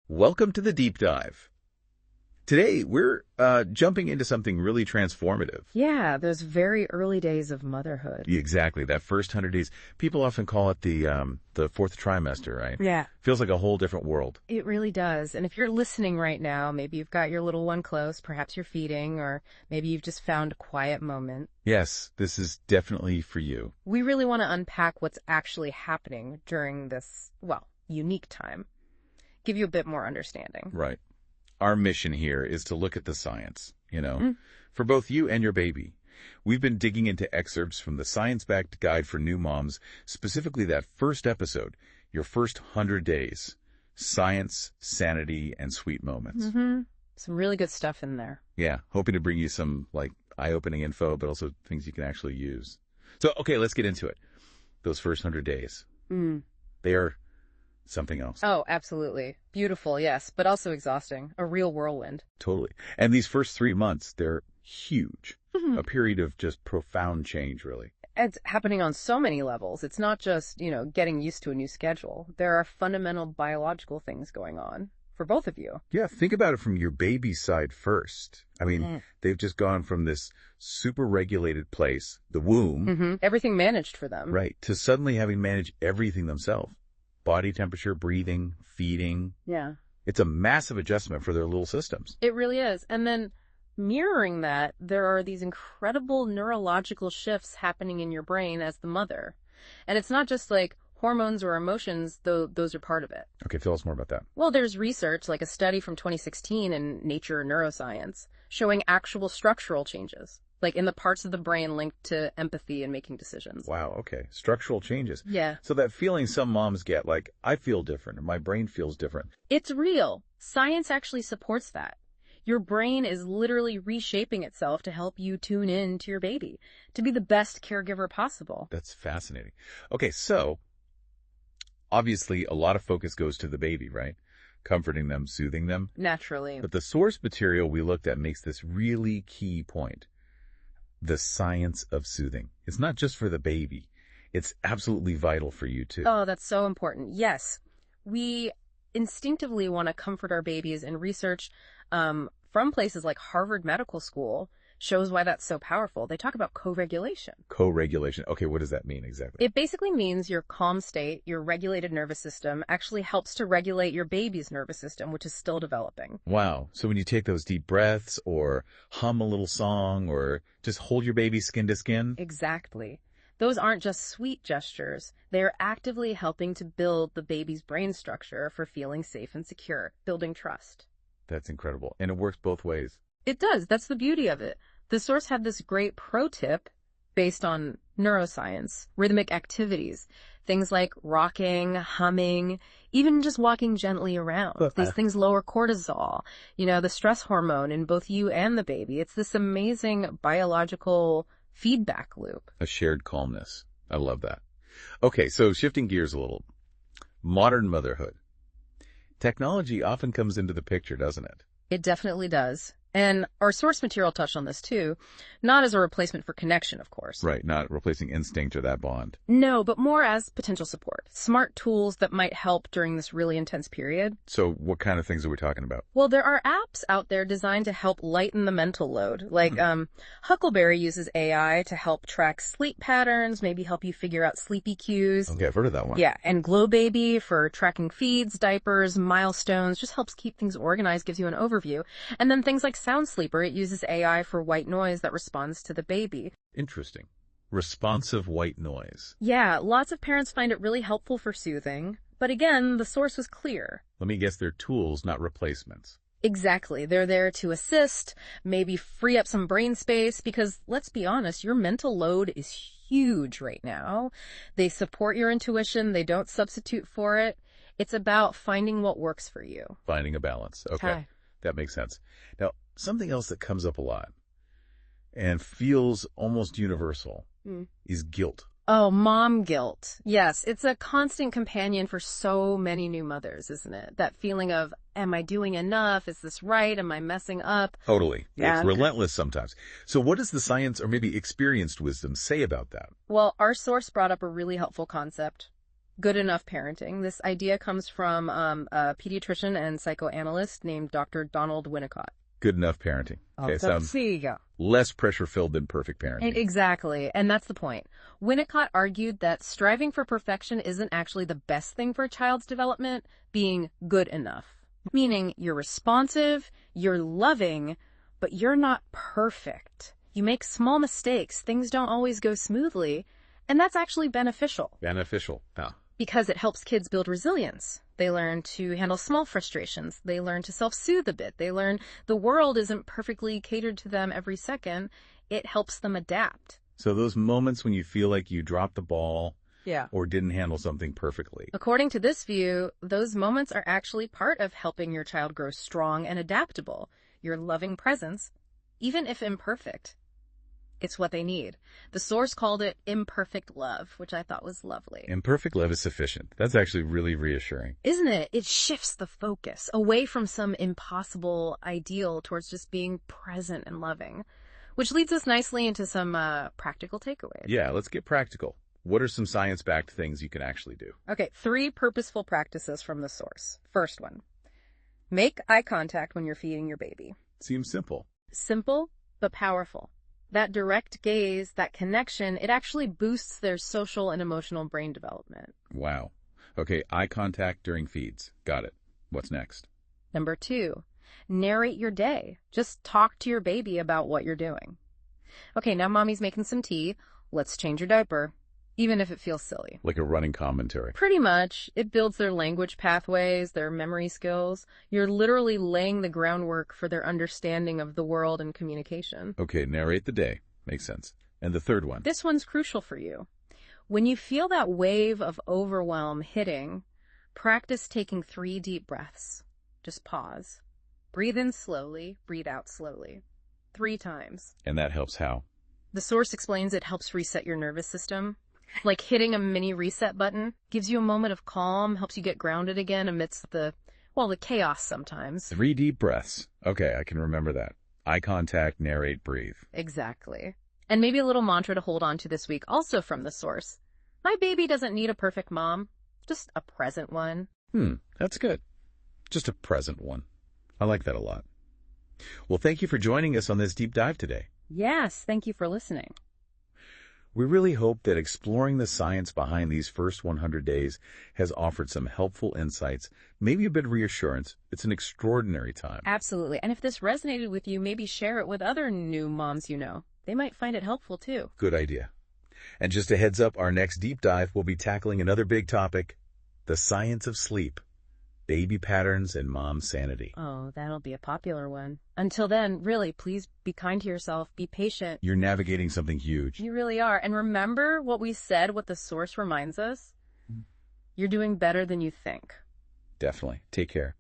Welcome to the deep dive. Today, we're jumping into something really transformative. Yeah, those very early days of motherhood. Exactly, that first 100 days. People often call it the fourth trimester, right? Yeah, Feels like a whole different world. it really does. And if you're listening right now, maybe you've got your little one close, perhaps you're feeding, or maybe you've just found a quiet moment. Yes, this is definitely for you. We really want to unpack what's actually happening during this, unique time. Give you a bit more understanding. Right. Our mission here is to look at the science, for both you and your baby. We've been digging into excerpts from the Science-Backed Guide for New Moms, specifically that first episode, your first 100 days, science, sanity, and sweet moments. Mm-hmm. Some really good stuff in there. Yeah, hoping to bring you some eye-opening info, but also things you can actually use. So, okay, let's get into it. Those first 100 days. They are something else. Oh, absolutely. Beautiful, yes, but also exhausting. A real whirlwind. Totally. And these first 3 months, they're huge. A period of just profound change, really. It's happening on so many levels. It's not just, getting used to a new schedule. There are fundamental biological things going on for both of you. Yeah, think about it from your baby's side first. I mean, they've just gone from this super regulated place, the womb. Everything managed for them. Right, to suddenly having managed everything themselves. Body temperature, breathing, feeding. Yeah. It's a massive adjustment for their little systems. It really is. And then mirroring that, there are these incredible neurological shifts happening in your brain as the mother. And it's not just like hormones or emotions, though those are part of it. Okay, tell us more about that. Well, there's research, like a study from 2016 in Nature Neuroscience, showing actual structural changes, like in the parts of the brain linked to empathy and making decisions. Wow, okay. Structural changes. Yeah. So that feeling some moms get, like, I feel different, or my brain feels different. It's real. Science actually supports that. Your brain is literally reshaping itself to help you tune in to your baby, to be the best caregiver possible. That's fascinating. Okay, so obviously a lot of focus goes to the baby, right? Comforting them, soothing them. Naturally. But the source material we looked at makes this really key point. The science of soothing. It's not just for the baby. It's absolutely vital for you, too. Oh, that's so important. Yes. We instinctively want to comfort our babies, and research from places like Harvard Medical School shows why that's so powerful. They talk about co-regulation. Co-regulation. Okay, what does that mean exactly? It basically means your calm state, your regulated nervous system, actually helps to regulate your baby's nervous system, which is still developing. Wow. So when you take those deep breaths or hum a little song or just hold your baby skin to skin. Exactly. Those aren't just sweet gestures. They are actively helping to build the baby's brain structure for feeling safe and secure, building trust. That's incredible. And it works both ways. It does. That's the beauty of it. The source had this great pro tip based on neuroscience, rhythmic activities, things like rocking, humming, even just walking gently around. These things lower cortisol, the stress hormone in both you and the baby. It's this amazing biological feedback loop. A shared calmness. I love that. Okay, so shifting gears a little. Modern motherhood. Technology often comes into the picture, doesn't it? It definitely does. And our source material touched on this too, not as a replacement for connection, of course. Right, not replacing instinct or that bond. No, but more as potential support. Smart tools that might help during this really intense period. So what kind of things are we talking about? Well, there are apps out there designed to help lighten the mental load. Like Huckleberry uses AI to help track sleep patterns, maybe help you figure out sleepy cues. Okay, I've heard of that one. Yeah, and Glow Baby for tracking feeds, diapers, milestones, just helps keep things organized, gives you an overview. And then things like Sound Sleeper, it uses AI for white noise that responds to the baby. Interesting. Responsive white noise. Yeah, lots of parents find it really helpful for soothing. But again, the source was clear. Let me guess, they're tools, not replacements. Exactly. They're there to assist, maybe free up some brain space, because let's be honest, your mental load is huge right now. They support your intuition. They don't substitute for it. It's about finding what works for you. Finding a balance. Okay. Hi. That makes sense. Now, something else that comes up a lot and feels almost universal is guilt. Oh, mom guilt. Yes, it's a constant companion for so many new mothers, isn't it? That feeling of, am I doing enough? Is this right? Am I messing up? Totally. Yeah. It's relentless sometimes. So what does the science or maybe experienced wisdom say about that? Well, our source brought up a really helpful concept. Good enough parenting. This idea comes from a pediatrician and psychoanalyst named Dr. Donald Winnicott. Good enough parenting. Okay, sounds less pressure-filled than perfect parenting. Exactly, and that's the point. Winnicott argued that striving for perfection isn't actually the best thing for a child's development, being good enough. Meaning you're responsive, you're loving, but you're not perfect. You make small mistakes, things don't always go smoothly, and that's actually beneficial. Beneficial. How? Because it helps kids build resilience. They learn to handle small frustrations. They learn to self-soothe a bit. They learn the world isn't perfectly catered to them every second. It helps them adapt. So those moments when you feel like you dropped the ball Yeah. or didn't handle something perfectly. According to this view, those moments are actually part of helping your child grow strong and adaptable. Your loving presence, even if imperfect, it's what they need. The source called it imperfect love, which I thought was lovely. Imperfect love is sufficient. That's actually really reassuring. Isn't it? It shifts the focus away from some impossible ideal towards just being present and loving, which leads us nicely into some practical takeaways. Yeah, let's get practical. What are some science-backed things you can actually do? Okay, 3 purposeful practices from the source. First one, make eye contact when you're feeding your baby. Seems simple. Simple, but powerful. That direct gaze, that connection, it actually boosts their social and emotional brain development. Wow. Okay, eye contact during feeds. Got it. What's next? Number 2, narrate your day. Just talk to your baby about what you're doing. Okay, now mommy's making some tea. Let's change your diaper, even if it feels silly. Like a running commentary. Pretty much. It builds their language pathways, their memory skills. You're literally laying the groundwork for their understanding of the world and communication. Okay, narrate the day. Makes sense. And the third one? This one's crucial for you. When you feel that wave of overwhelm hitting, practice taking 3 deep breaths. Just pause. Breathe in slowly, breathe out slowly. 3 times. And that helps how? The source explains it helps reset your nervous system. Like hitting a mini reset button, gives you a moment of calm, helps you get grounded again amidst the chaos sometimes. 3 deep breaths. Okay, I can remember that. Eye contact, narrate, breathe. Exactly. And maybe a little mantra to hold on to this week, also from the source. My baby doesn't need a perfect mom, just a present one. That's good. Just a present one. I like that a lot. Well, thank you for joining us on this deep dive today. Yes, thank you for listening. We really hope that exploring the science behind these first 100 days has offered some helpful insights, maybe a bit of reassurance. It's an extraordinary time. Absolutely. And if this resonated with you, maybe share it with other new moms you know. They might find it helpful too. Good idea. And just a heads up, our next deep dive will be tackling another big topic, the science of sleep, baby patterns, and mom sanity. Oh, that'll be a popular one. Until then, really, please be kind to yourself. Be patient. You're navigating something huge. You really are. And remember what we said, what the source reminds us? You're doing better than you think. Definitely. Take care.